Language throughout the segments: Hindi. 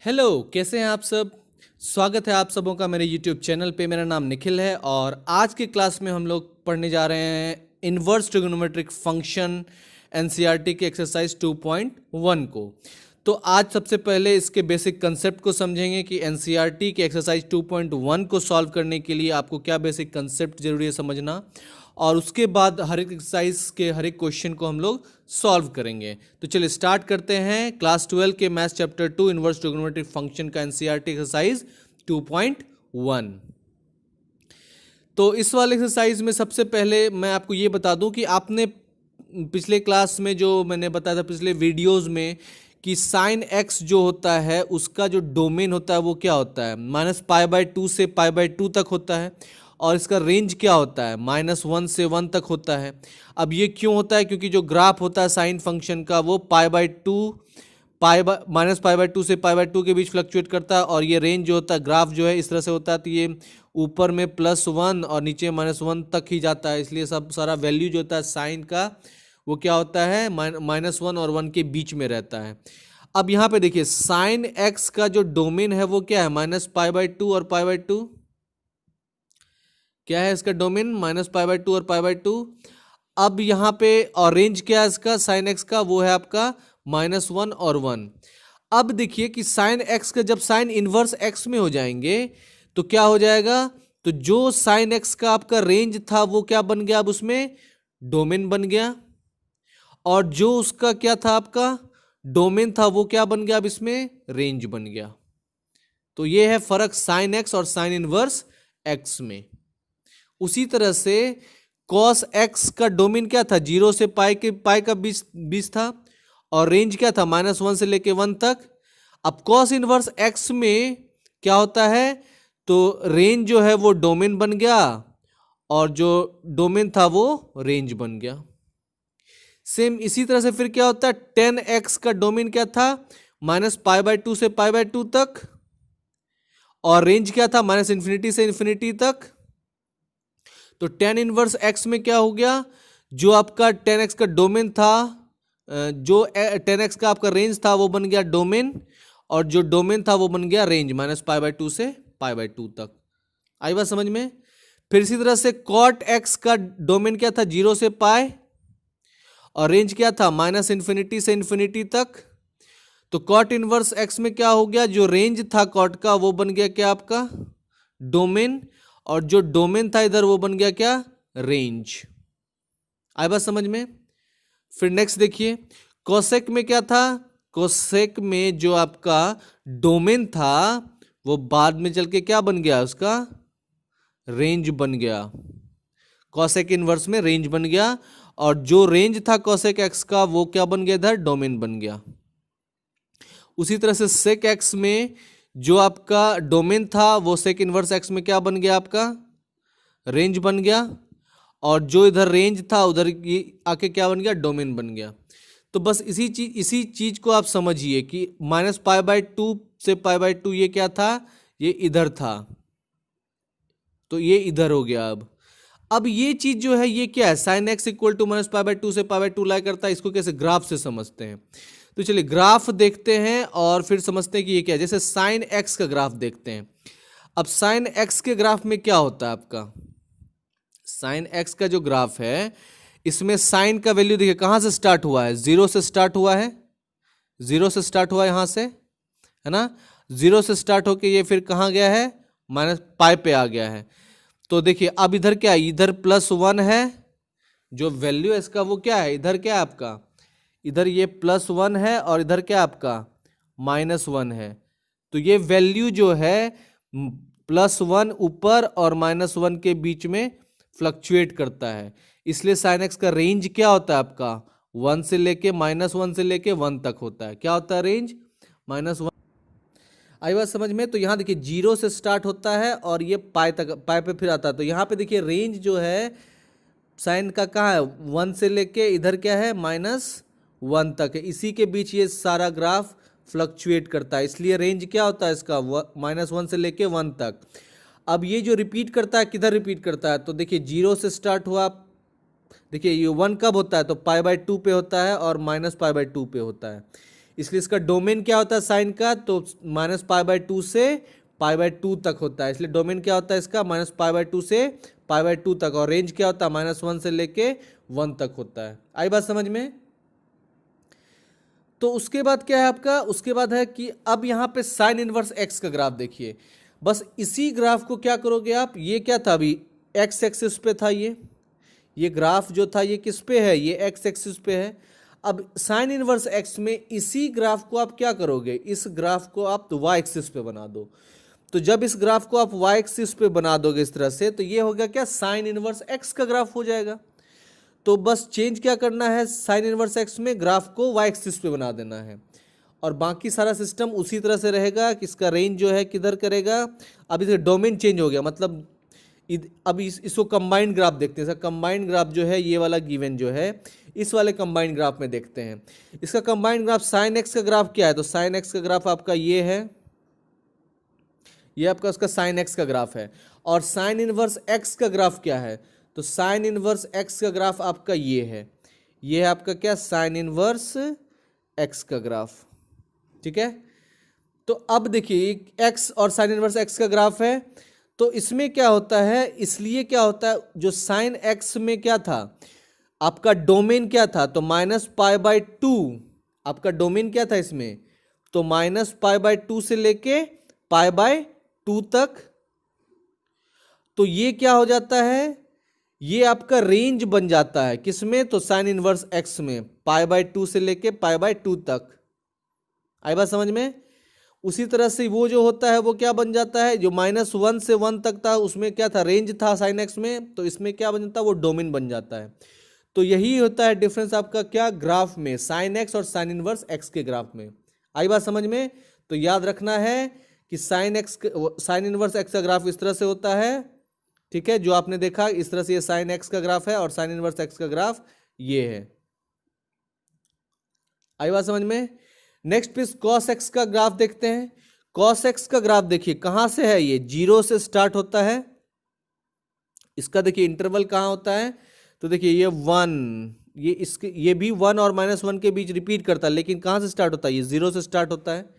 हेलो, कैसे हैं आप सब। स्वागत है आप सबों का मेरे यूट्यूब चैनल पे। मेरा नाम निखिल है और आज की क्लास में हम लोग पढ़ने जा रहे हैं इन्वर्स ट्रिग्नोमेट्रिक फंक्शन एनसीईआरटी के एक्सरसाइज 2.1 को। तो आज सबसे पहले इसके बेसिक कंसेप्ट को समझेंगे कि एनसीईआरटी के एक्सरसाइज 2.1 को सॉल्व करने के लिए आपको क्या बेसिक कंसेप्ट जरूरी है समझना, और उसके बाद हर एक एक्सरसाइज के हर एक क्वेश्चन को हम लोग सॉल्व करेंगे। तो चलिए स्टार्ट करते हैं क्लास 12 के maths chapter 2 inverse trigonometric function का एनसीईआरटी एक्सरसाइज 2.1। तो इस वाले एक्सरसाइज में सबसे पहले मैं आपको ये बता दूं कि आपने पिछले क्लास में जो मैंने बताया था पिछले वीडियोस में कि साइन एक्स जो होता है उसका जो डोमेन होता है वो क्या होता है, -π/2 से π/2 तक होता है, और इसका रेंज क्या होता है, -1 से 1 तक होता है। अब ये क्यों होता है? क्योंकि जो ग्राफ होता है साइन फंक्शन का वो -π/2 से π/2 के बीच फ्लक्चुएट करता है, और ये रेंज जो होता है ग्राफ जो है इस तरह से होता है, तो ये ऊपर में +1 और नीचे -1 तक ही जाता है। इसलिए सब सारा वैल्यू जो होता है साइन का वो क्या होता है, -1 और 1 के बीच में रहता है। अब यहाँ पे देखिए साइन एक्स का जो डोमेन है वो क्या है, -π/2 और π/2। क्या है इसका डोमेन, -π/2 और π/2। अब यहाँ पे और रेंज क्या है इसका साइन एक्स का, वो है आपका -1 और 1। अब देखिए कि साइन एक्स का जब साइन इनवर्स एक्स में हो जाएंगे तो क्या हो जाएगा, तो जो साइन एक्स का आपका रेंज था वो क्या बन गया, अब उसमें डोमेन बन गया, और जो उसका क्या था आपका डोमेन था वो क्या बन गया, अब इसमें रेंज बन गया। तो ये है फर्क साइन एक्स और साइन इनवर्स एक्स में। उसी तरह से कॉस एक्स का डोमेन क्या था, 0 से पाई का बीच था, और रेंज क्या था, -1 से लेके 1 तक। अब कॉस इनवर्स एक्स में क्या होता है, तो रेंज जो है वो डोमेन बन गया, और जो डोमेन था वो रेंज बन गया। सेम इसी तरह से फिर क्या होता है, 10x का डोमेन क्या था, -π/2 से π/2 तक, और रेंज क्या था, -∞ से ∞ तक। तो tan इनवर्स x में क्या हो गया, जो आपका 10x का डोमेन था, जो 10x का आपका रेंज था वो बन गया डोमेन, और जो डोमेन था वो बन गया रेंज, -π/2 से π/2 तक। आई बात समझ में। फिर इसी तरह से cot x का डोमेन क्या था, 0 से पाई, और रेंज क्या था, -∞ से ∞ तक। तो cot इनवर्स x में क्या हो गया, जो रेंज था cot का वो बन गया क्या आपका डोमेन, और जो डोमेन था इधर वो बन गया क्या, रेंज। आई बात समझ में। फिर नेक्स्ट देखिए कोसेक में क्या था, कोसेक में जो आपका डोमेन था वो बाद में चल के क्या बन गया, उसका रेंज बन गया। कोसेक इनवर्स में रेंज बन गया, और जो रेंज था कोसेक एक्स का वो क्या बन गया, इधर डोमेन बन गया। उसी तरह से सेक एक्स में जो आपका डोमेन था वो सेक इनवर्स एक्स में क्या बन गया, आपका रेंज बन गया, और जो इधर रेंज था उधर आके क्या बन गया, डोमेन बन गया। तो बस इसी चीज को आप समझिए कि -π/2 से π/2 ये क्या था, ये इधर था, तो ये इधर हो गया। अब ये चीज जो है ये क्या है, साइन एक्स इक्वल टू -π/2 से π/2 लाई करता है। इसको कैसे, ग्राफ से समझते हैं। तो चलिए ग्राफ देखते हैं और फिर समझते हैं कि ये क्या है। जैसे साइन एक्स का ग्राफ देखते हैं। अब साइन एक्स के ग्राफ में क्या होता है आपका, साइन एक्स का जो ग्राफ है इसमें साइन का वैल्यू देखिए कहां से स्टार्ट हुआ है, 0 से स्टार्ट हुआ है, 0 से स्टार्ट हुआ है यहां से, है ना। 0 से स्टार्ट होके ये फिर कहां गया है, -π पे आ गया है। तो देखिए अब इधर क्या है, इधर +1 है, जो वैल्यू है इसका वो क्या है, इधर क्या है आपका, इधर ये +1 है, और इधर क्या आपका -1 है। तो ये वैल्यू जो है +1 ऊपर और -1 के बीच में फ्लक्चुएट करता है। इसलिए साइन एक्स का रेंज क्या होता है आपका, 1 से लेके -1 से लेके 1 तक होता है। क्या होता है रेंज, -1। आई बात समझ में। तो यहाँ देखिए 0 से स्टार्ट होता है और ये पाई तक, पाई पे फिर आता है। तो यहाँ पे देखिए रेंज जो है साइन का कहाँ है, 1 से लेके इधर क्या है, -1 तक है। इसी के बीच ये सारा ग्राफ फ्लक्चुएट करता है, इसलिए रेंज क्या होता है इसका, -1 से लेके 1 तक। अब ये जो रिपीट करता है किधर रिपीट करता है, तो देखिए 0 से स्टार्ट हुआ, देखिए ये 1 कब होता है, तो π/2 पे होता है और -π/2 पे होता है। इसलिए इसका डोमेन क्या होता है साइन का, तो -π/2 से π/2 तक होता है। इसलिए डोमेन क्या होता है इसका, -π/2 से π/2 तक, और रेंज क्या होता है -1 से लेके 1 तक होता है। आई बात समझ में? तो उसके बाद क्या है आपका, उसके बाद है कि अब यहाँ पे साइन इनवर्स एक्स का ग्राफ देखिए। बस इसी ग्राफ को क्या करोगे आप, ये क्या था अभी एक्स एक्सिस पे था, ये ग्राफ जो था ये किस पे है, ये एक्स एक्सिस पे है। अब साइन इनवर्स एक्स में इसी ग्राफ को आप क्या करोगे, इस ग्राफ को आप तो वाई एक्सिस पे बना दो। तो जब इस ग्राफ को आप वाई एक्सिस पे बना दोगे इस तरह से, तो ये हो गया क्या, साइन इनवर्स एक्स का ग्राफ हो जाएगा। तो बस चेंज क्या करना है, साइन इनवर्स एक्स में ग्राफ को वाई एक्सिस पे बना देना है, और बाकी सारा सिस्टम उसी तरह से रहेगा कि इसका रेंज जो है किधर करेगा। अब इसका डोमेन चेंज हो गया, मतलब अब इसको कंबाइंड ग्राफ देखते हैं। इसका कंबाइंड ग्राफ जो है ये वाला गिवन जो है, इस वाले कंबाइंड ग्राफ में देखते हैं। इसका कंबाइंड ग्राफ साइन एक्स का ग्राफ क्या है, तो साइन एक्स का ग्राफ आपका ये है, ये आपका उसका साइन एक्स का ग्राफ है। और साइन इनवर्स एक्स का ग्राफ क्या है, तो साइन इनवर्स एक्स का ग्राफ आपका ये है आपका क्या, साइन इनवर्स एक्स का ग्राफ। ठीक है, तो अब देखिए एक्स और साइन इनवर्स एक्स का ग्राफ है, तो इसमें क्या होता है, इसलिए क्या होता है, जो साइन एक्स में क्या था आपका डोमेन क्या था, तो -π/2 आपका डोमेन क्या था इसमें, तो -π/2 से लेके π/2 तक। तो ये क्या हो जाता है, ये आपका रेंज बन जाता है किसमें, तो साइन इनवर्स एक्स में, π/2 से लेके π/2 तक। आई बात समझ में? उसी तरह से वो जो होता है वो क्या बन जाता है, जो -1 से 1 तक था उसमें क्या था, रेंज था साइन एक्स में, तो इसमें क्या बन जाता है, वो डोमेन बन जाता है। तो यही होता है डिफरेंस आपका क्या, ग्राफ में, साइन एक्स और साइन इनवर्स एक्स के ग्राफ में। आई बात समझ में? तो याद रखना है कि साइन इनवर्स एक्स का ग्राफ इस तरह से होता है। ठीक है, जो आपने देखा इस तरह से ये साइन एक्स का ग्राफ है और साइन इनवर्स एक्स का ग्राफ ये है। आई बात समझ में? नेक्स्ट प्लीज कॉस एक्स का ग्राफ देखते हैं। कॉस एक्स का ग्राफ देखिए कहां से है, ये 0 से स्टार्ट होता है। इसका देखिए इंटरवल कहां होता है, तो देखिए ये 1, ये भी 1 और -1 के बीच रिपीट करता है, लेकिन कहां से स्टार्ट होता है, ये 0 से स्टार्ट होता है।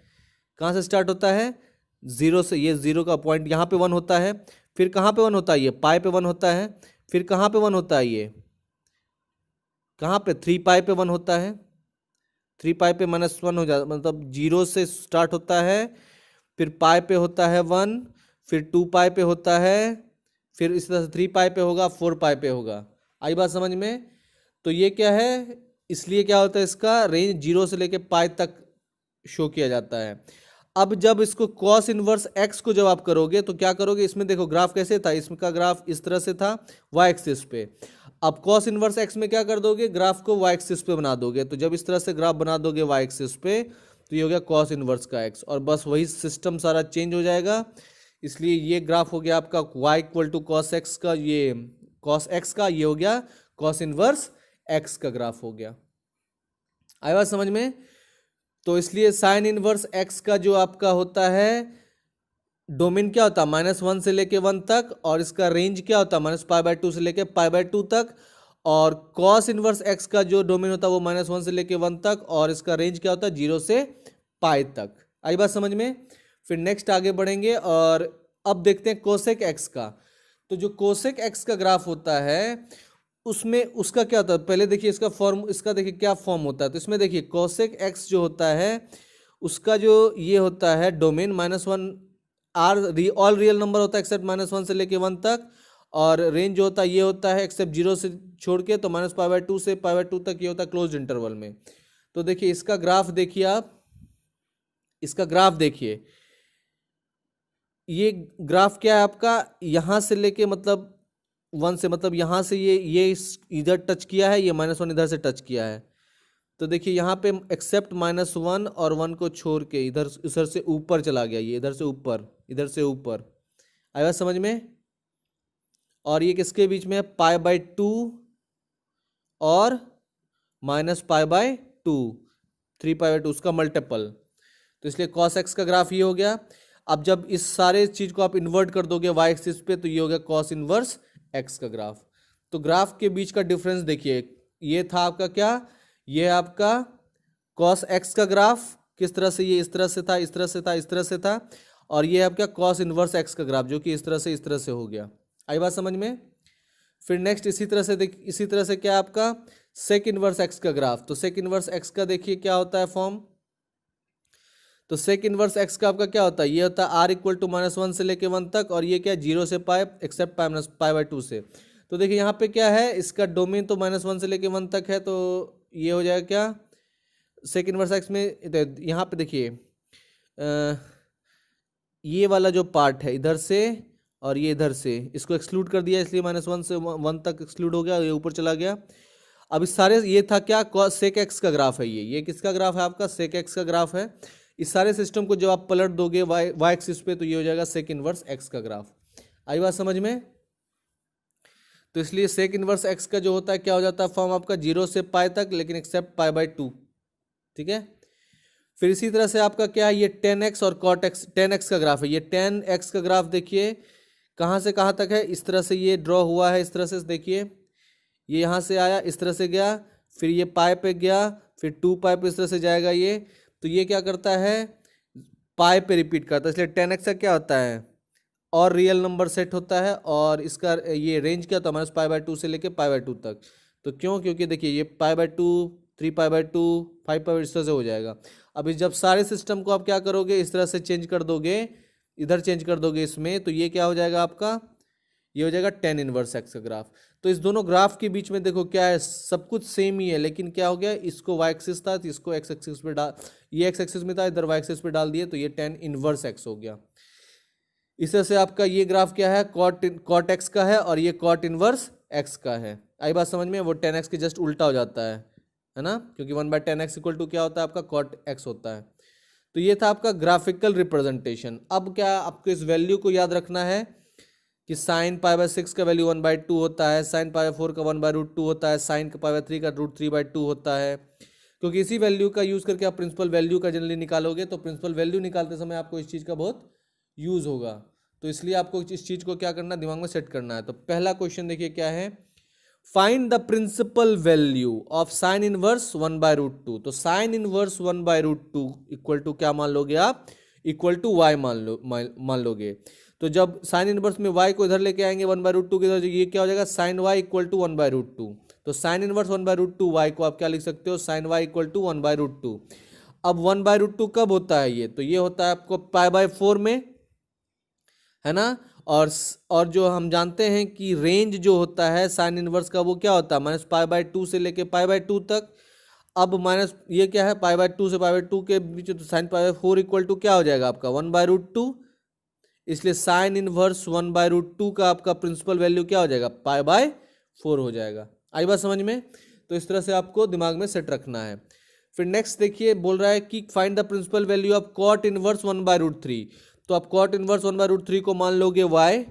कहां से स्टार्ट होता है, 0 से। ये 0 का पॉइंट यहाँ पे 1 होता है, फिर कहाँ पे 1 होता है, ये पाई पे 1 होता है, फिर कहाँ पे 1 होता है, ये कहाँ पे 3 पाई पे 1 होता है, 3 पाई पे -1 हो जाता, मतलब 0 से स्टार्ट होता है, फिर पाई पे होता है 1, फिर 2 पाई पे होता है, फिर इस तरह से 3 पाई पे होगा, 4 पाई पे होगा। आई बात समझ में? तो ये क्या है, इसलिए क्या होता है, इसका रेंज 0 से लेके पाई तक शो किया जाता है। अब जब इसको कॉस इनवर्स एक्स को जब आप करोगे तो क्या करोगे, इसमें देखो ग्राफ कैसे था, इसका ग्राफ इस तरह से था वाई एक्सिस पे। अब कॉस इनवर्स एक्स में क्या कर दोगे, ग्राफ को वाई एक्सिस पे बना दोगे। तो जब इस तरह से ग्राफ बना दोगे वाई एक्सिस पे, तो ये हो गया कॉस इनवर्स का एक्स, और बस वही सिस्टम सारा चेंज हो जाएगा। इसलिए ये ग्राफ हो गया आपका y = कॉस एक्स का, ये कॉस एक्स का, ये हो गया कॉस इनवर्स एक्स का ग्राफ हो गया। आया बात समझ में? तो इसलिए साइन इनवर्स एक्स का जो आपका होता है डोमेन क्या होता है, -1 से लेके 1 तक, और इसका रेंज क्या होता है, -π/2 से लेके π/2 तक। और कॉस इनवर्स एक्स का जो डोमेन होता है वो -1 से लेके 1 तक, और इसका रेंज क्या होता है 0 से पाई तक। आई बात समझ में? फिर नेक्स्ट आगे बढ़ेंगे और अब देखते हैं कोसेक एक्स का। तो जो कोसेक एक्स का ग्राफ होता है उसमें उसका क्या होता है, पहले देखिए इसका फॉर्म, इसका देखिए क्या फॉर्म होता है। तो इसमें देखिए कोसेक एक्स जो होता है उसका जो ये होता है domain -1 R all real number होता है एक्सेप्ट -1 से लेके 1 तक, और रेंज जो होता है ये होता है एक्सेप्ट 0 से छोड़ के, तो -π/2 से π/2 तक ये होता है क्लोज इंटरवल में। तो देखिए इसका ग्राफ देखिए आप, इसका ग्राफ देखिए, ये ग्राफ क्या है आपका, यहाँ से लेके मतलब 1 से, मतलब यहाँ से ये इधर टच किया है, ये -1 इधर से टच किया है। तो देखिए यहाँ पे एक्सेप्ट -1 और 1 को छोड़ के इधर से ऊपर चला गया, ये इधर से ऊपर, इधर से ऊपर। आया समझ में? और ये किसके बीच में है, π/2 और -π/2, 3π/2 उसका मल्टीपल। तो इसलिए cos x का ग्राफ ये हो गया। अब जब इस सारे चीज को आप इन्वर्ट कर दोगे y एक्सिस पे, तो ये हो गया cos इनवर्स x का ग्राफ। तो ग्राफ के बीच का डिफरेंस देखिए, ये था आपका क्या, ये आपका कॉस एक्स का ग्राफ किस तरह से, ये इस तरह से था, इस तरह से था, इस तरह से था, और ये आपका कॉस इनवर्स एक्स का ग्राफ जो कि इस तरह से हो गया। आई बात समझ में। फिर नेक्स्ट इसी तरह से क्या आपका सेक इनवर्स एक्स का ग्राफ। तो सेक इनवर्स एक्स का देखिए क्या होता है फॉर्म। तो सेक इनवर्स एक्स का आपका क्या होता है, ये होता है आर इक्वल टू -1 से लेके 1 तक, और ये क्या 0 से pi except pi minus pi by 2 से। तो देखिए यहाँ पे क्या है, इसका डोमेन तो -1 से लेके 1 तक है, तो ये हो जाएगा क्या सेक इनवर्स एक्स में। यहाँ पे देखिए ये वाला जो पार्ट है इधर से और ये इधर से, इसको एक्सक्लूड कर दिया, इसलिए -1 से 1 तक एक्सक्लूड हो गया, ये ऊपर चला गया। अब इस सारे, ये था क्या सेक एक्स का ग्राफ है, ये किसका ग्राफ है आपका, सेक एक्स का ग्राफ है। इस सारे सिस्टम को जब आप पलट दोगे वाई एक्सिस पे, तो ये हो जाएगा सेक इनवर्स एक्स का ग्राफ। आई बात समझ में। तो इसलिए सेक इनवर्स एक्स का जो होता है क्या हो जाता है फॉर्म आपका 0 से पाई तक, लेकिन एक्सेप्ट पाई बाई 2, ठीक है। फिर इसी तरह से आपका क्या है, ये 10x और cot x, 10x का ग्राफ है, ये 10x का ग्राफ देखिए कहाँ से कहाँ तक है, इस तरह से ये ड्रॉ हुआ है, इस तरह से देखिए, ये यहाँ से आया, इस तरह से गया, फिर ये पाई पे गया, फिर 2 पाई पे इस तरह से जाएगा ये। तो ये क्या करता है, पाई पे रिपीट करता है, इसलिए 10x का क्या होता है और रियल नंबर सेट होता है, और इसका ये रेंज क्या होता है -पाई/2 से लेके पाई/2 तक। तो क्यों, क्योंकि देखिए ये पाई/2, 3 पाई/2, 5 पाई, इस तरह से हो जाएगा। अभी जब सारे सिस्टम को आप क्या करोगे, इस तरह से चेंज कर दोगे, इधर चेंज कर दोगे इसमें, तो ये क्या हो जाएगा आपका, ये हो जाएगा 10 इनवर्स एक्स का ग्राफ। तो इस दोनों ग्राफ के बीच में देखो क्या है, सब कुछ सेम ही है, लेकिन क्या हो गया, इसको वाई एक्सिस था तो इसको एक्स एक्सिस पे डाल, ये एक्स एक्सिस में था, इधर वाई एक्सिस पे डाल दिए, तो ये 10 इनवर्स एक्स हो गया। इस तरह से आपका ये ग्राफ क्या है, कॉट एक्स का है, और ये कॉट इनवर्स एक्स का है। आई बात समझ में। वो 10x के जस्ट उल्टा हो जाता है ना, क्योंकि 1/10x इक्वल टू क्या होता है आपका कॉट एक्स होता है। तो ये था आपका ग्राफिकल रिप्रेजेंटेशन। अब क्या आपको इस वैल्यू को याद रखना है कि साइन पाई/6 का वैल्यू 1/2 होता है, साइन पाई/4 का 1/√2 होता है, साइन का पाई/3 का √3/2 होता है। क्योंकि इसी वैल्यू का यूज़ करके आप प्रिंसिपल वैल्यू का जनरली निकालोगे, तो प्रिंसिपल वैल्यू निकालते समय आपको इस चीज़ का बहुत यूज़ होगा। तो इसलिए आपको इस चीज़ को क्या करना है, दिमाग में सेट करना है। तो पहला क्वेश्चन देखिए क्या है, find the principal value of sine inverse 1/√2। तो साइन इनवर्स 1/√2 इक्वल टू क्या मान लोगे आप, इक्वल टू वाई मान लोगे। तो जब साइन इनवर्स में y को इधर लेके आएंगे 1/√2 के इधर, ये क्या हो जाएगा साइन y इक्वल टू 1/√2। तो साइन इनवर्स 1/√2 y को आप क्या लिख सकते हो, साइन y इक्वल टू 1/√2। अब 1/√2 कब होता है, ये तो ये होता है आपको पाई/4 में, है ना। और जो हम जानते हैं कि रेंज जो होता है साइन इनवर्स का वो क्या होता है -पाई/2 से लेके पाई/2 तक। अब माइनस ये क्या है पाई/2 से पाई/2 के बीच, तो साइन पाई/4 इक्वल टू क्या हो जाएगा आपका 1/√2। इसलिए साइन इनवर्स 1/√2 का आपका प्रिंसिपल वैल्यू क्या हो जाएगा, पाई/4 हो जाएगा। आई बात समझ में। तो इस तरह से आपको दिमाग में सेट रखना है। फिर नेक्स्ट देखिए बोल रहा है कि find the principal value of cot inverse 1/√3। तो आप कॉट इनवर्स 1/√3 को मान लोगे y,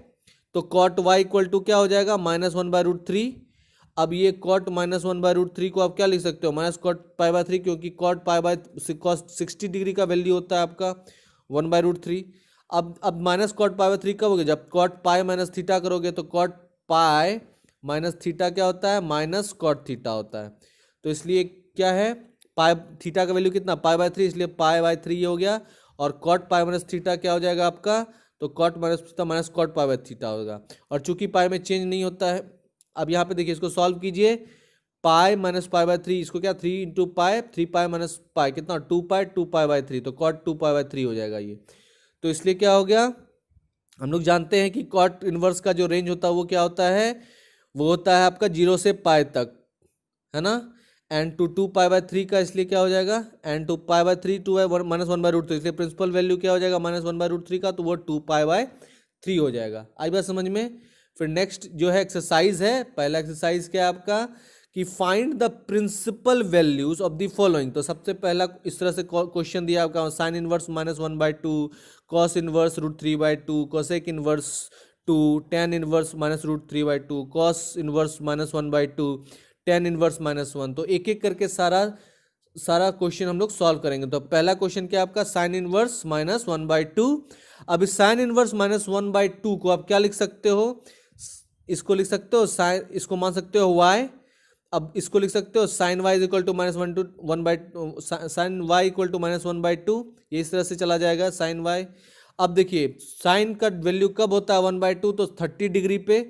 तो कॉट y इक्वल टू क्या हो जाएगा -1/√3। अब ये कॉट -1/√3 को आप क्या लिख सकते हो, -कॉट पाई/3, क्योंकि कॉट cos 60 डिग्री का वैल्यू होता है आपका 1/√3। अब माइनस कॉट पाई/3 कब होगा, जब कॉट पाई माइनस थीटा करोगे, तो कॉट पाई माइनस थीटा क्या होता है, माइनस कॉट थीटा होता है। तो इसलिए क्या है, पाई थीटा का वैल्यू कितना पाई/3, इसलिए पाई/3 हो गया। और कॉट पाई माइनस थीटा क्या हो जाएगा आपका, तो cot minus theta minus cot pi theta होगा। और चूंकि पाई में चेंज नहीं होता है, अब यहाँ पे देखिए इसको सॉल्व कीजिए, पाई माइनस पाई/3, इसको क्या 3 इंटू पाई, 3 पाई माइनस पाई कितना 2 पाई, 2 पाई/3, तो कॉट 2 पाई/3 हो जाएगा ये। तो इसलिए क्या हो गया, हम लोग जानते हैं कि कॉट इनवर्स का जो रेंज होता है वो क्या होता है, वो होता है आपका 0 से पाई तक, है ना। एंड टू 2 पाई/3 का, इसलिए क्या हो जाएगा एंड टू पाई/3 2 -1/√3, इसलिए प्रिंसिपल वैल्यू क्या हो जाएगा -1/√3 का, तो वो 2 पाई/3 हो जाएगा। आई बात समझ में। फिर नेक्स्ट जो है एक्सरसाइज है, पहला एक्सरसाइज क्या है आपका कि find the principal values of the following. तो सबसे पहला इस तरह से क्वेश्चन दिया आपका, sine inverse -1/2, cos inverse √3/2, cosec inverse 2, tan inverse -√3/2, cos inverse -1/2, tan inverse -1। तो एक एक करके सारा क्वेश्चन हम लोग सॉल्व करेंगे। तो पहला क्वेश्चन क्या आपका, साइन इनवर्स -1/2। अब इस साइन इनवर्स -1/2 को आप क्या लिख सकते हो, इसको लिख सकते हो साइन, इसको मान सकते हो y, अब इसको लिख सकते हो sine y is equal to -1/2 sine y equal to -1/2, ये इस तरह से चला जाएगा साइन वाई। अब देखिए साइन का वैल्यू कब होता है 1/2, तो 30 डिग्री पे,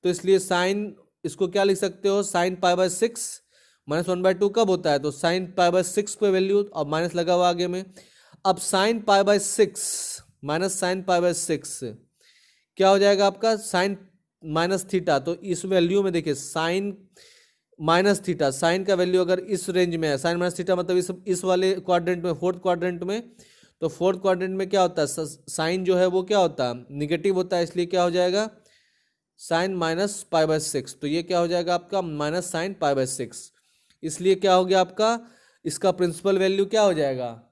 तो इसलिए साइन इसको क्या लिख सकते हो साइन π/6 -1/2 कब होता है, तो साइन π/6 पे वैल्यू और माइनस लगा हुआ आगे में। अब साइन π/6 माइनस साइन π/6 क्या हो जाएगा आपका साइन माइनस थीटा, तो इस वैल्यू में देखिए साइन माइनस थीटा, साइन का वैल्यू अगर इस रेंज में है, साइन माइनस थीटा मतलब इस वाले क्वाड्रेंट में, फोर्थ क्वाड्रेंट में, तो फोर्थ क्वाड्रेंट में क्या होता है साइन जो है वो क्या होता है निगेटिव होता है, इसलिए क्या हो जाएगा साइन -π/6, तो ये क्या हो जाएगा आपका माइनस साइन π/6, इसलिए क्या हो गया आपका इसका प्रिंसिपल वैल्यू क्या हो जाएगा,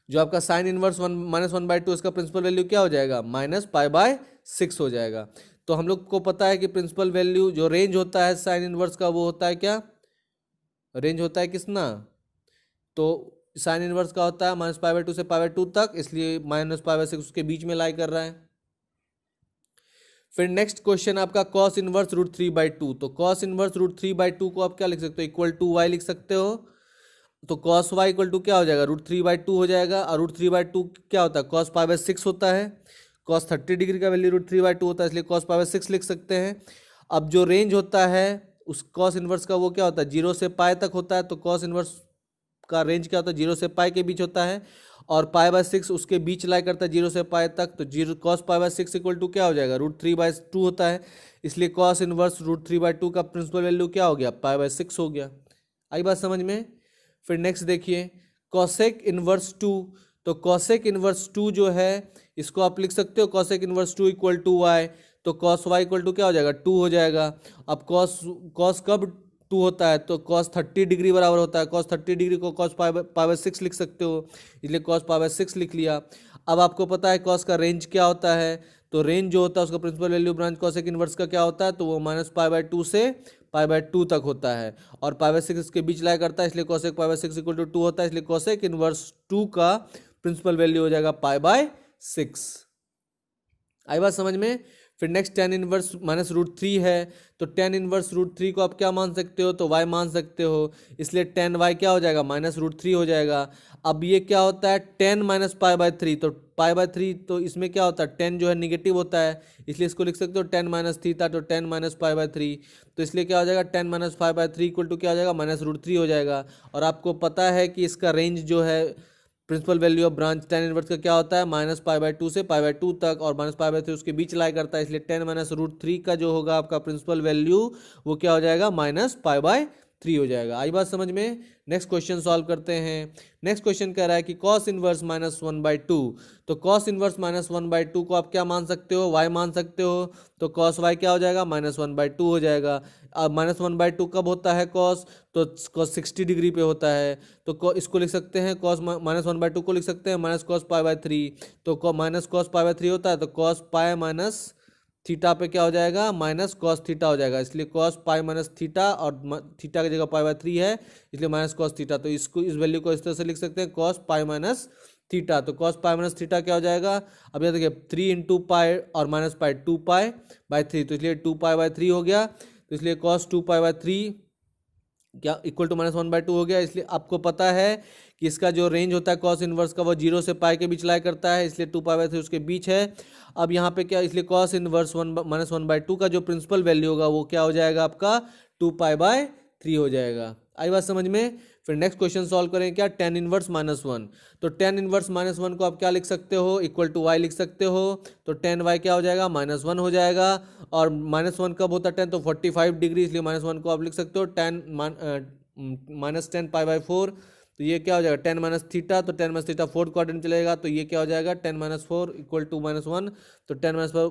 जो आपका साइन इनवर्स -1/2 इसका प्रिंसिपल वैल्यू क्या हो जाएगा -π/6 हो जाएगा। तो हम लोग को पता है कि प्रिंसिपल वैल्यू जो रेंज होता है साइन इनवर्स का वो होता है क्या, रेंज होता है किसना, तो साइन इनवर्स का होता है -π/2 से π/2 तक, इसलिए -π/6 उसके बीच में लाई कर रहा है। फिर नेक्स्ट क्वेश्चन आपका कॉस इनवर्स √3/2, तो कॉस इनवर्स √3/2 को आप क्या लिख सकते हो इक्वल टू वाई लिख सकते हो, तो कॉस वाई इक्वल टू क्या हो जाएगा √3/2 हो जाएगा, और √3/2 क्या होता है कॉस π/6 होता है, कॉस 30 डिग्री का वैल्यू √3/2 होता है, इसलिए कॉस π/6 लिख सकते हैं। अब जो रेंज होता है उस कॉस इनवर्स का वो क्या होता है 0 से पाई तक होता है, तो कॉस इनवर्स का रेंज क्या होता है 0 से पाई के बीच होता है, और π/6 उसके बीच लाई करता है 0 से पाई तक, तो जीरो कॉस π/6 इक्वल टू क्या हो जाएगा √3/2 होता है, इसलिए कॉस इनवर्स √3/2 का प्रिंसिपल वैल्यू क्या हो गया π/6 हो गया। आई बात समझ में। फिर नेक्स्ट देखिए कॉसेक इनवर्स 2, तो कॉसेक इनवर्स 2 जो है इसको आप लिख सकते हो cosec inverse 2 equal to y, तो कॉस वाई इक्वल टू क्या हो जाएगा 2 हो जाएगा। अब कॉस कब 2 होता है, तो कॉस 30 डिग्री बराबर होता है, कॉस 30 डिग्री को कॉस π/6 लिख सकते हो, इसलिए कॉस π/6 लिख लिया। अब आपको पता है कॉस का रेंज क्या होता है, तो रेंज जो होता है उसका principal value branch cosec inverse का क्या होता है, तो वो -π/2 से π/2 तक होता है, और π/6 इसके बीच लाई करता है, इसलिए कॉसेक π/6 इक्वल टू 2 होता है, इसलिए कॉसेक इनवर्स 2 का प्रिंसिपल वैल्यू हो जाएगा π/6। आई बात समझ में। फिर नेक्स्ट tan इनवर्स -√3 है, तो tan इनवर्स √3 को आप क्या मान सकते हो, तो y मान सकते हो, इसलिए tan y क्या हो जाएगा -√3 हो जाएगा। अब ये क्या होता है tan -π/3, तो π/3 तो इसमें क्या होता है tan जो है निगेटिव होता है, इसलिए इसको लिख सकते हो tan -θ, तो tan -π/3, तो इसलिए क्या हो जाएगा tan -π/3 इक्वल टू क्या हो जाएगा -√3 हो जाएगा। और आपको पता है कि इसका रेंज जो है principal value of branch tan inverse का क्या होता है -π/2 से π/2 तक, और -π/3 उसके बीच लाई करता है, इसलिए tan -√3 का जो होगा आपका प्रिंसिपल वैल्यू वो क्या हो जाएगा -π/3 हो जाएगा। आई बात समझ में। नेक्स्ट क्वेश्चन सॉल्व करते हैं। नेक्स्ट क्वेश्चन कह रहा है कि cos इनवर्स -1/2, तो cos इनवर्स -1/2 को आप क्या मान सकते हो y मान सकते हो, तो cos y क्या हो जाएगा -1/2 हो जाएगा। अब -1/2 कब होता है cos, तो cos 60 डिग्री पे होता है, तो इसको लिख सकते हैं cos -1/2 को लिख सकते हैं -cos π/3, तो -cos π/3 होता है, तो cos पाई माइनस थीटा पे क्या हो जाएगा -cos थीटा हो जाएगा, इसलिए cos पाई माइनस थीटा, और थीटा की जगह π/3 है इसलिए -cos थीटा, तो इसको इस वैल्यू को इस तरह से लिख सकते हैं cos पाई माइनस थीटा, तो cos पाई माइनस थीटा क्या हो जाएगा, अब ये देखिए 3 × पाई और माइनस पाई 2π/3, तो इसलिए 2π/3 हो गया, तो इसलिए cos 2π/3 क्या इक्वल टू -1/2 हो गया। इसलिए आपको पता है कि इसका जो रेंज होता है कॉस इनवर्स का वो 0 से पाई के बीच लाई करता है, इसलिए 2π/3 उसके बीच है। अब यहाँ पे क्या, इसलिए कॉस इनवर्स -1/2 का जो प्रिंसिपल वैल्यू होगा वो क्या हो जाएगा आपका 2π/3 हो जाएगा। आई बात समझ में। फिर नेक्स्ट क्वेश्चन सॉल्व करें क्या, tan इनवर्स -1, तो tan इनवर्स -1 को आप क्या लिख सकते हो इक्वल टू y लिख सकते हो, तो tan y क्या हो जाएगा -1 हो जाएगा, और -1 कब होता है tan, तो 45 डिग्री, इसलिए -1 को आप लिख सकते हो tan -10π/4, तो ये क्या हो जाएगा tan -θ, तो tan -θ फोर्थ क्वाड्रेंट चलेगा, तो ये क्या हो जाएगा tan -4 इक्वल टू -1, तो tan -4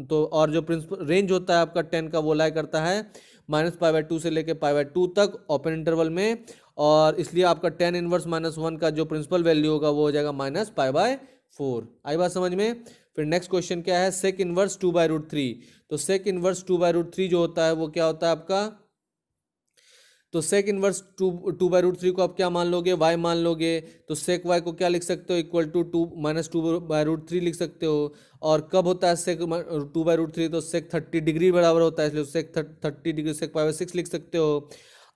तो और जो प्रिंसिपल रेंज होता है आपका tan का वो लाई करता है -π/2 से लेके π/2 तक ओपन इंटरवल में, और इसलिए आपका tan इनवर्स -1 का जो प्रिंसिपल वैल्यू होगा वो हो जाएगा -π/4। आई बात समझ में। फिर नेक्स्ट क्वेश्चन क्या है, सेक इनवर्स 2/√3, तो सेक इनवर्स 2/√3 जो होता है वो क्या होता है आपका तो sec inverse two by root three को आप क्या मान लोगे, वाई मान लोगे। तो सेक वाई को क्या लिख सकते हो, equal to two minus two by root three लिख सकते हो। और कब होता है sec two by root three, तो सेक 30 डिग्री बराबर होता है, इसलिए sec 30 degree sec pi by six लिख सकते हो।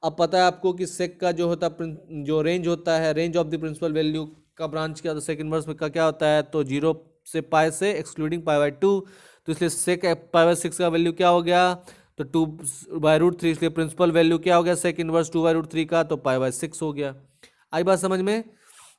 अब पता है आपको कि सेक का जो होता है जो रेंज होता है, range of the principal value का ब्रांच क्या, तो सेक इनवर्स में का क्या होता है, तो 0 से पाई से एक्सक्लूडिंग पाई बाई टू। तो इसलिए सेक पाई बाई सिक्स का वैल्यू क्या हो गया, तो टू बाई रूट थ्री, इसलिए प्रिंसिपल वैल्यू क्या हो गया sec inverse two by root three का, तो पाई बाई सिक्स हो गया। आई बात समझ में।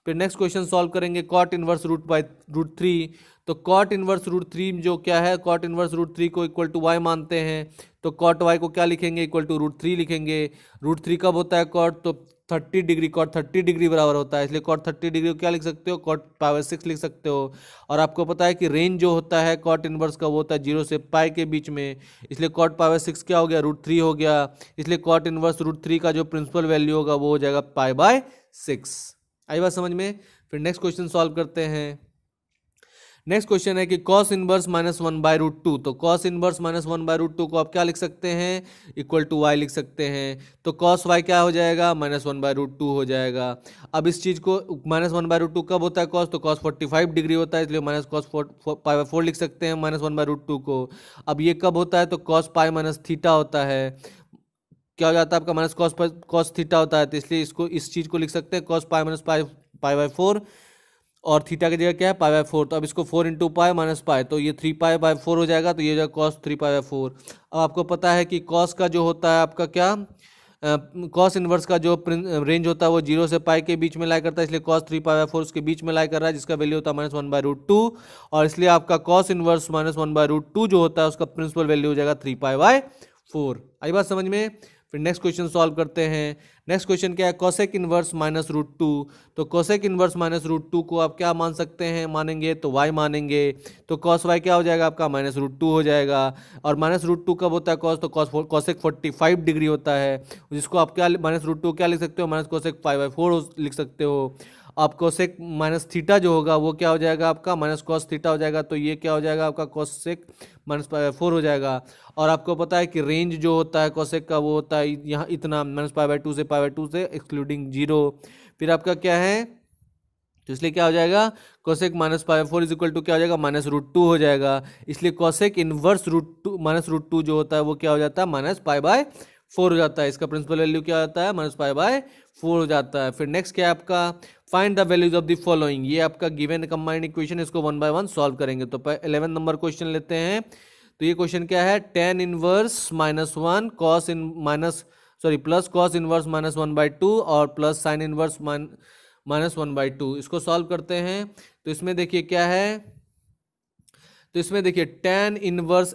फिर नेक्स्ट क्वेश्चन सॉल्व करेंगे cot inverse root by root three. तो कॉट इनवर्स रूट थ्री जो क्या है, कॉट इनवर्स रूट थ्री को इक्वल टू वाई मानते हैं, तो कॉट वाई को क्या लिखेंगे, इक्वल टू रूट थ्री लिखेंगे। रूट थ्री कब होता है कॉट, तो 30 डिग्री, कॉट 30 डिग्री बराबर होता है, इसलिए कॉट 30 डिग्री को क्या लिख सकते हो, कॉट पाई बाई सिक्स लिख सकते हो। और आपको पता है कि रेंज जो होता है कॉट इनवर्स का वो होता है 0 से पाई के बीच में, इसलिए कॉट पाई बाई सिक्स क्या हो गया, रूट थ्री हो गया। इसलिए कॉट इनवर्स रूट थ्री का जो प्रिंसिपल वैल्यू होगा वो हो जाएगा पाई बाई सिक्स। आई बात समझ में। फिर नेक्स्ट क्वेश्चन सॉल्व करते हैं। नेक्स्ट क्वेश्चन है कि cos inverse minus one by root two. तो cos inverse minus one by root two को आप क्या लिख सकते हैं, इक्वल टू वाई लिख सकते हैं। तो कॉस वाई क्या हो जाएगा, minus one by root two हो जाएगा। अब इस चीज़ को minus one by root two कब होता है कॉस, तो कॉस 45 डिग्री होता है, इसलिए minus cos pi by four लिख सकते हैं minus one by root two को। अब ये कब होता है, तो कॉस पाई माइनस थीटा होता है, क्या हो जाता है आपका माइनस कॉस थीटा होता है, तो इसलिए इसको इस चीज़ को लिख सकते हैं cos pi minus pi pi by four, और थीटा की जगह क्या है पाई बाय फोर। तो अब इसको 4 इंटू पाई माइनस पाई, तो ये 3 पाई बाय फोर हो जाएगा, तो ये हो जाएगा कॉस 3 पाई बाय फोर। अब आपको पता है कि कॉस का जो होता है आपका क्या, कॉस इनवर्स का जो रेंज होता है वो 0 से पाई के बीच में लाई करता है, इसलिए कॉस 3 पाई बाय फोर उसके बीच में लाई कर रहा है, जिसका वैल्यू होता है minus one by root two. और इसलिए आपका cos inverse minus one by root two जो होता है उसका प्रिंसिपल वैल्यू हो जाएगा 3 पाई बाय फोर। आई बात समझ में। फिर नेक्स्ट क्वेश्चन सॉल्व करते हैं। नेक्स्ट क्वेश्चन क्या है, cosec inverse minus root two. तो cosec inverse minus root two को आप क्या मान सकते हैं, मानेंगे तो वाई मानेंगे। तो कॉस वाई क्या हो जाएगा आपका, माइनस रूट टू हो जाएगा। और माइनस रूट टू कब होता है कॉस, तो कोसेक 45 डिग्री होता है, जिसको आप क्या माइनस रूट टू क्या लिख सकते हो, minus cosec pi by four लिख सकते हो। आप कोसेक माइनस थीटा जो होगा वो क्या हो जाएगा आपका, माइनस कॉस थीटा हो जाएगा, तो ये क्या हो जाएगा आपका cosec minus pi by four हो जाएगा। और आपको पता है कि रेंज जो होता है कोसेक का वो होता है यहाँ इतना, माइनस पाई बाय टू से पाई बाय टू से एक्सक्लूडिंग जीरो। फिर आपका क्या है, तो इसलिए क्या हो जाएगा, cosec minus pi by four is equal to क्या हो जाएगा, माइनस रूट टू हो जाएगा। इसलिए cosec inverse root two minus root two जो होता है वो क्या हो जाता है, माइनस पाई बाय फोर हो जाता है। इसका प्रिंसिपल वैल्यू क्या होता है, माइनस पाई बाय फोर हो जाता है। फिर नेक्स्ट क्या है आपका, find the values of the following. ये आपका गिवन कंबाइंड इक्वेशन, इसको वन बाय वन सॉल्व करेंगे। तो 11 नंबर क्वेश्चन लेते हैं। तो ये क्वेश्चन क्या है, tan inverse minus one cos in minus sorry plus cos inverse minus one by two और plus sine inverse minus one by two. इसको सॉल्व करते हैं। तो इसमें देखिए क्या है, तो इसमें देखिए टेन इनवर्स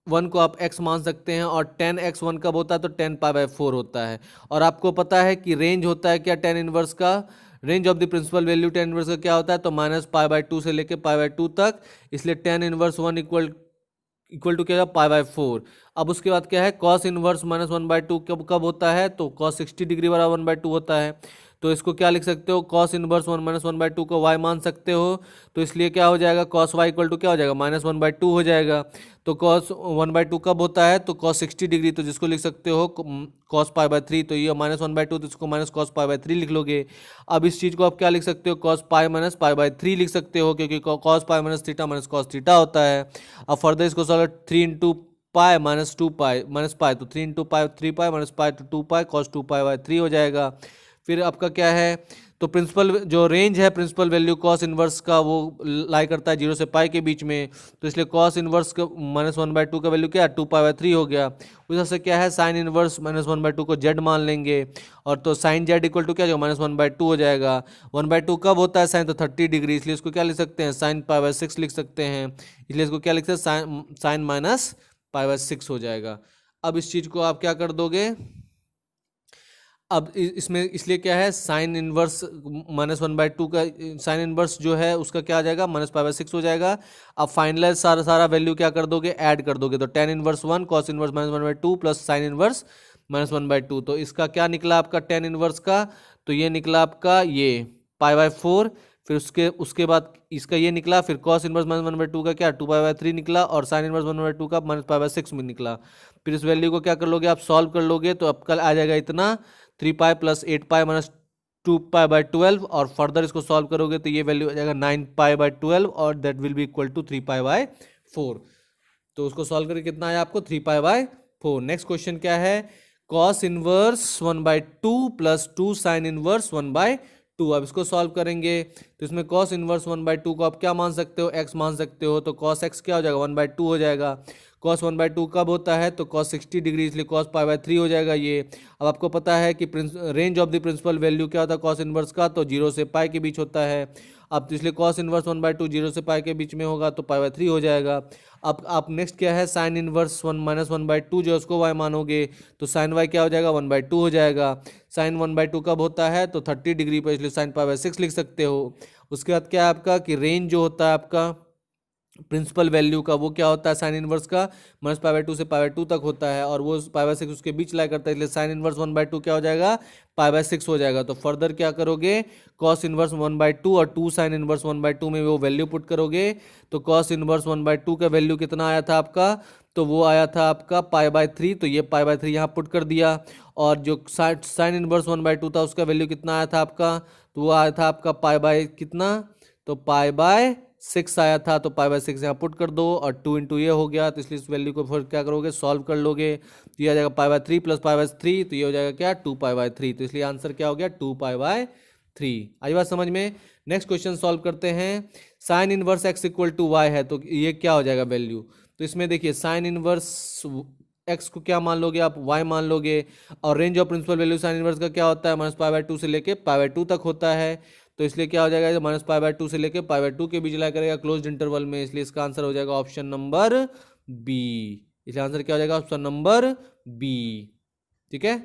वन को आप x मान सकते हैं, और टेन एक्स वन कब होता है, तो 10 पाई बाय फोर होता है। और आपको पता है कि रेंज होता है क्या टेन इनवर्स का, range of the principal value tan inverse का क्या होता है, तो माइनस पाई बाय टू से लेके पाई बाय टू तक। इसलिए tan inverse one equal to क्या है, पाई बाय फोर। अब उसके बाद क्या है, cos inverse minus one by two कब कब होता है, तो कॉस 60 डिग्री बराबर वन बाय टू होता है। तो इसको क्या लिख सकते हो, cos inverse one minus one by two को वाई मान सकते हो। तो इसलिए क्या हो जाएगा, कॉस वाई इक्वल टू क्या हो जाएगा, माइनस वन बाय टू हो जाएगा। तो कॉस वन बाय टू कब होता है, तो कॉस 60 डिग्री, तो जिसको लिख सकते हो कॉस पाई बाय थ्री। तो ये माइनस वन बाय टू, तो इसको minus cos pi by three लिख लोगे। अब इस चीज़ को आप क्या लिख सकते हो, cos pi minus pi by three लिख सकते हो, क्योंकि cos pi minus theta minus cos theta होता है। अब फर्दर इसको solve, three into pi minus two pi minus pi, तो three into pi three pi minus pi तो two pi cos two pi by three हो जाएगा। फिर आपका क्या है, तो प्रिंसिपल जो रेंज है प्रिंसिपल वैल्यू कॉस इनवर्स का वो लाई करता है 0 से पाई के बीच में। तो इसलिए कॉस इनवर्स का माइनस वन बाय टू का वैल्यू क्या है, टू पाई बाय थ्री हो गया। उस से क्या है, sign inverse minus one by two को जेड मान लेंगे, और तो साइन जेड इक्वल टू क्या जो माइनस वन बाय टू हो जाएगा। वन बाय टू कब होता है साइन, तो 30 डिग्री, इसलिए इसको क्या लिख सकते हैं, साइन पाई बाय सिक्स लिख सकते हैं। इसलिए इसको क्या लिख सकते हैं, sine minus pi by six हो जाएगा। अब इस चीज़ को आप क्या कर दोगे, अब इसमें इसलिए क्या है, sign inverse minus one by two का साइन इनवर्स जो है उसका क्या आ जाएगा, माइनस पाई बाय सिक्स हो जाएगा। अब फाइनलाइज सारा सारा वैल्यू क्या कर दोगे, ऐड कर दोगे। तो ten inverse one cos inverse minus one by two plus sine inverse minus one by two. तो इसका क्या निकला आपका टेन इनवर्स का, तो ये निकला आपका ये पाई बाय फोर। फिर उसके उसके बाद इसका ये निकला, फिर कॉस इनवर्स माइनस 1/2 का क्या 2 पाई बाय 3 निकला, और साइन इनवर्स 1/2 का -π/6 में निकला। फिर इस वैल्यू को क्या कर लोगे आप, सॉल्व कर लोगे, तो अब कल आ जाएगा इतना 3 पाई प्लस 8 पाई माइनस 2 पाई/12, और फर्दर इसको सॉल्व करोगे तो ये वैल्यू आ जाएगा 9 पाई/12, और that will be equal to 3 पाई/4। तो उसको सॉल्व करके कितना आया आपको 3 पाई/4। नेक्स्ट क्वेश्चन क्या है, cos inverse 1/2 plus 2 sign inverse 1/2। अब इसको सॉल्व करेंगे तो इसमें कॉस इनवर्स 1/2 को आप क्या मान सकते हो, एक्स मान सकते हो, तो कॉस एक्स क्या हो जाएगा 1/2 हो जाएगा। कॉस 1/2 कब होता है, तो कॉस 60 डिग्री, इसलिए कॉस π/3 हो जाएगा ये। अब आपको पता है कि range of the principal value क्या होता है कॉस इनवर्स का, तो 0 से पाई के बीच होता है। अब तो इसलिए कॉस इनवर्स 1/2 0 से पाई के बीच में होगा तो π/3 हो जाएगा। अब आप नेक्स्ट क्या है, साइन इनवर्स 1 - 1/2 जो उसको y मानोगे तो साइन y क्या हो जाएगा 1/2 हो जाएगा। साइन 1/2 कब होता है, तो 30 डिग्री पर, इसलिए साइन π/6 लिख सकते हो। उसके बाद क्या है आपका कि रेंज जो होता है आपका प्रिंसिपल वैल्यू का वो क्या होता है साइन इनवर्स का, -π/2 से π/2 तक होता है, और वो π/6 उसके बीच लाई करता है, इसलिए साइन इनवर्स 1/2 क्या हो जाएगा π/6 हो जाएगा। तो फर्दर क्या करोगे, कॉस इनवर्स 1/2 और 2 साइन इनवर्स 1/2 में वो वैल्यू पुट करोगे, तो कॉस इनवर्स 1/2 का वैल्यू कितना आया था आपका, तो वो आया था आपका π/3, तो ये π/3 यहाँ पुट कर दिया। और जो साइन इनवर्स 1/2 था उसका वैल्यू कितना आया था आपका, तो वो आया था आपका कितना, तो π/6 आया था, तो π/6 यहाँ पुट कर दो, और 2 इंटू ये हो गया, तो इसलिए इस वैल्यू को फिर क्या करोगे सॉल्व कर लोगे, तो ये आ जाएगा π/3 प्लस π/3, तो ये हो जाएगा क्या 2 पाई/3, तो इसलिए आंसर क्या हो गया 2 पाई/3। आई बात समझ में। नेक्स्ट क्वेश्चन सॉल्व करते हैं, sine inverse x equal to y है, तो ये क्या हो जाएगा वैल्यू, तो इसमें देखिए साइन इनवर्स x को क्या मान लोगे आप y मान लोगे, और range of principal value sine inverse का क्या होता है -π/2 से लेके π/2 तक होता है, तो इसलिए क्या हो जाएगा -π/2 से लेके π/2 के बीच ला करेगा क्लोज्ड इंटरवल में, इसलिए इसका आंसर हो जाएगा ऑप्शन नंबर बी। इसलिए आंसर क्या हो जाएगा ऑप्शन नंबर बी। ठीक है,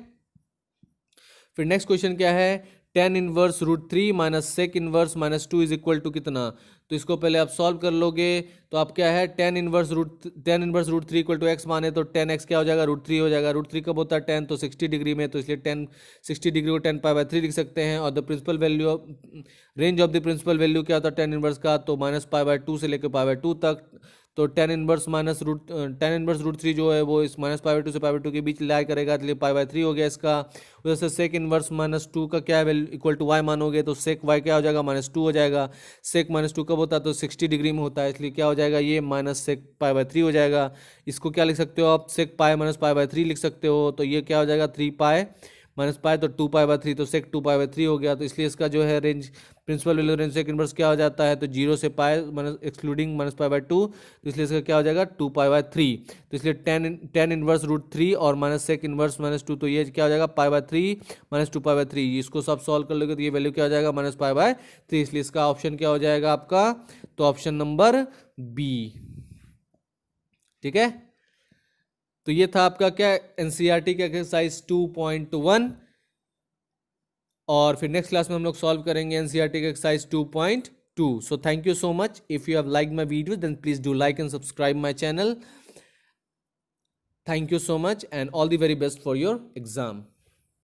फिर नेक्स्ट क्वेश्चन क्या है, tan inverse √3 minus sec inverse -2 is equal to कितना, तो इसको पहले आप सॉल्व कर लोगे, तो आप क्या है tan inverse √3 equal to x माने तो tan x क्या हो जाएगा √3 हो जाएगा। √3 कब होता है tan, तो 60 डिग्री में, तो इसलिए tan 60 डिग्री को 10 π/3 लिख सकते हैं। और the principal value range of the principal value क्या होता है tan इनवर्स का, तो -π/2 से लेकर π/2 तक, तो tan इनवर्स √3 जो है वो इस -π/2 से π/2 के बीच लाई करेगा, इसलिए π/3 हो गया इसका। उधर से सेक इनवर्स -2 का क्या वैल्यू इक्वल टू y मानोगे, तो सेक y क्या हो जाएगा -2 हो जाएगा। सेक -2 कब होता है, तो 60 डिग्री में होता है, इसलिए क्या हो जाएगा ये -सेक π/3 हो जाएगा। इसको क्या लिख सकते हो आप, सेक पाई -π/3 लिख सकते हो, तो ये क्या हो जाएगा 3 पाई -π, तो 2 π/3, तो सेक 2 π/3 हो गया। तो इसलिए इसका जो है range principal value range sec inverse क्या हो जाता है, तो 0 से पाई एक्सक्लूडिंग -π/2, तो इसलिए इसका क्या हो जाएगा 2 π/3। तो इसलिए tan इनवर्स √3 और -सेक इनवर्स -2, तो ये क्या हो जाएगा π/3 -2 π/3, इसको सब सॉल्व कर लोगे तो ये वैल्यू क्या हो जाएगा -π/3, इसलिए इसका ऑप्शन क्या हो जाएगा आपका, तो ऑप्शन नंबर बी। ठीक है, तो ये था आपका क्या एनसीईआरटी का एक्सरसाइज 2.1, और फिर नेक्स्ट क्लास में हम लोग सॉल्व करेंगे एनसीईआरटी का exercise 2.2। So thank you so much. If you have like my video then please do like and subscribe my channel. Thank you so much and all the very best for your exam.